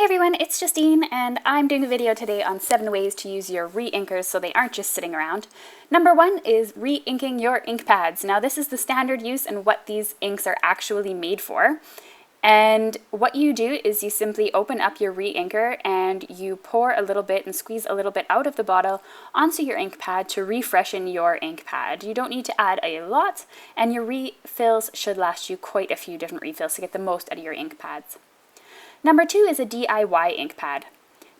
everyone, it's Justine and I'm doing a video today on 7 ways to use your reinkers so they aren't just sitting around. Number 1 is reinking your ink pads. Now this is the standard use and what these inks are actually made for. And what you do is you simply open up your reinker and you pour a little bit and squeeze a little bit out of the bottle onto your ink pad to refreshen your ink pad. You don't need to add a lot, and your refills should last you quite a few different refills to get the most out of your ink pads. Number 2 is a DIY ink pad.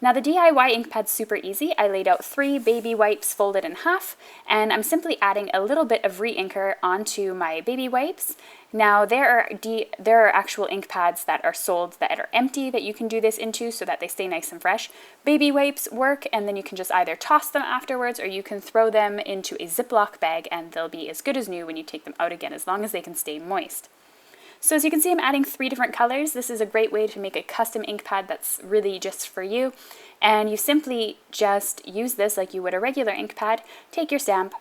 Now the DIY ink pad's super easy. I laid out 3 baby wipes folded in half, and I'm simply adding a little bit of reinker onto my baby wipes. Now there are actual ink pads that are sold that are empty that you can do this into so that they stay nice and fresh. Baby wipes work, and then you can just either toss them afterwards or you can throw them into a Ziploc bag and they'll be as good as new when you take them out again, as long as they can stay moist. So as you can see, I'm adding 3 different colors. This is a great way to make a custom ink pad that's really just for you. And you simply just use this like you would a regular ink pad. Take your stamp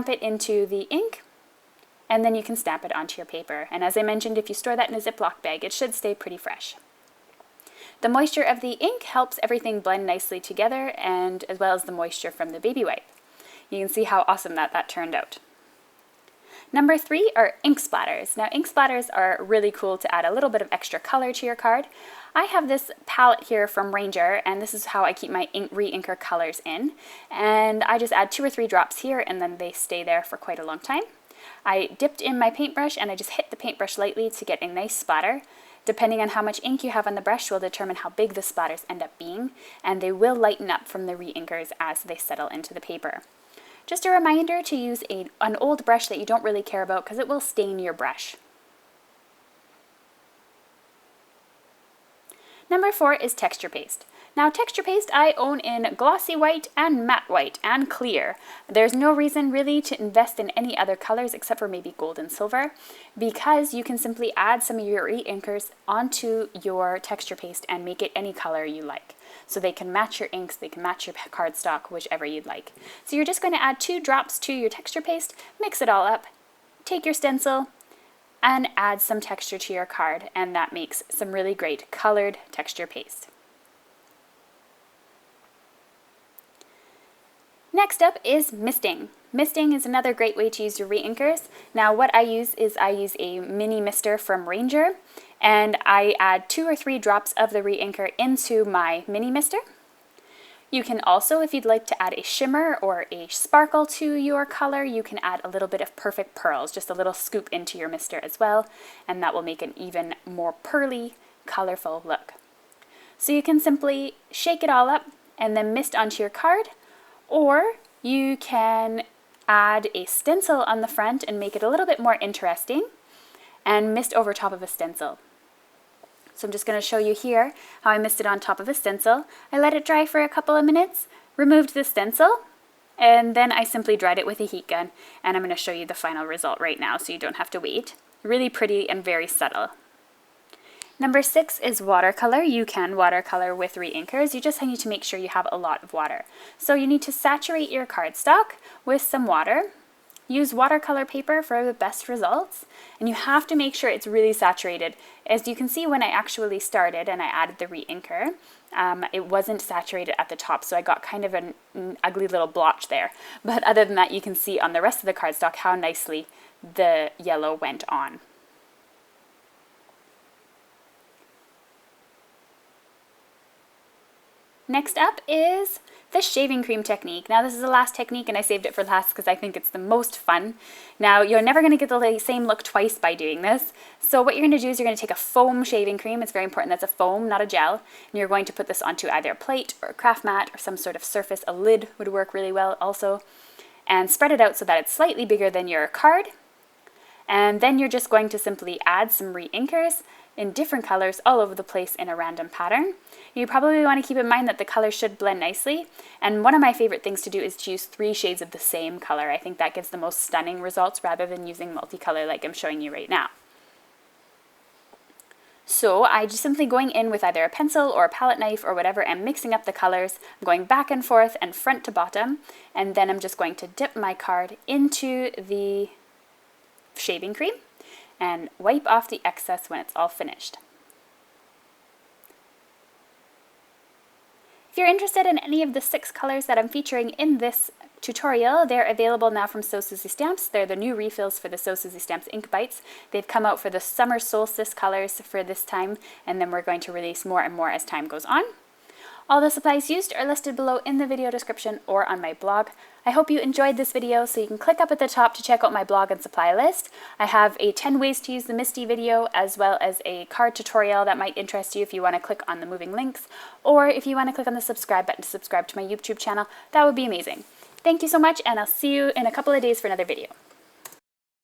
it into the ink, and then you can stamp it onto your paper. And as I mentioned, if you store that in a Ziploc bag, it should stay pretty fresh. The moisture of the ink helps everything blend nicely together, and as well as the moisture from the baby wipe. You can see how awesome that turned out. Number 3 are ink splatters. Now ink splatters are really cool to add a little bit of extra color to your card. I have this palette here from Ranger, and this is how I keep my reinker colors in. And I just add 2 or 3 drops here, and then they stay there for quite a long time. I dipped in my paintbrush and I just hit the paintbrush lightly to get a nice splatter. Depending on how much ink you have on the brush will determine how big the splatters end up being, and they will lighten up from the reinkers as they settle into the paper. Just a reminder to use an old brush that you don't really care about, because it will stain your brush. Number 4 is texture paste. Now texture paste I own in glossy white and matte white and clear. There's no reason really to invest in any other colors except for maybe gold and silver, because you can simply add some of your reinkers onto your texture paste and make it any color you like. So they can match your inks, they can match your cardstock, whichever you'd like. So you're just going to add 2 drops to your texture paste, mix it all up, take your stencil, and add some texture to your card, and that makes some really great colored texture paste. Next up is misting. Misting is another great way to use your reinkers. Now what I use is a mini mister from Ranger, and I add 2 or 3 drops of the reinker into my mini mister. You can also, if you'd like to add a shimmer or a sparkle to your color, you can add a little bit of perfect pearls, just a little scoop into your mister as well, and that will make an even more pearly, colorful look. So you can simply shake it all up and then mist onto your card, or you can add a stencil on the front and make it a little bit more interesting and mist over top of a stencil. So I'm just going to show you here how I misted on top of a stencil. I let it dry for a couple of minutes, removed the stencil, and then I simply dried it with a heat gun, and I'm going to show you the final result right now so you don't have to wait. Really pretty and very subtle. Number 6 is watercolor. You can watercolor with reinkers. You just need to make sure you have a lot of water. So you need to saturate your cardstock with some water. Use watercolor paper for the best results, and you have to make sure it's really saturated. As you can see, when I actually started and I added the reinker, it wasn't saturated at the top, so I got kind of an ugly little blotch there. But other than that, you can see on the rest of the cardstock how nicely the yellow went on. Next up is the shaving cream technique. Now this is the last technique, and I saved it for last because I think it's the most fun. Now you're never going to get the same look twice by doing this. So what you're going to do is you're going to take a foam shaving cream. It's very important that's a foam, not a gel. And you're going to put this onto either a plate or a craft mat or some sort of surface. A lid would work really well also. And spread it out so that it's slightly bigger than your card. And then you're just going to simply add some reinkers in different colors all over the place in a random pattern. You probably want to keep in mind that the colors should blend nicely, and one of my favorite things to do is to use 3 shades of the same color. I think that gives the most stunning results rather than using multicolor like I'm showing you right now. So I just simply going in with either a pencil or a palette knife or whatever and mixing up the colors. I'm going back and forth and front to bottom, and then I'm just going to dip my card into the shaving cream and wipe off the excess when it's all finished. If you're interested in any of the 6 colors that I'm featuring in this tutorial, they're available now from So Susie Stamps. They're the new refills for the So Susie Stamps ink bites. They've come out for the summer solstice colors for this time, and then we're going to release more and more as time goes on. All the supplies used are listed below in the video description or on my blog. I hope you enjoyed this video, so you can click up at the top to check out my blog and supply list. I have a 10 ways to use the MISTI video, as well as a card tutorial that might interest you if you want to click on the moving links, or if you want to click on the subscribe button to subscribe to my YouTube channel. That would be amazing. Thank you so much, and I'll see you in a couple of days for another video.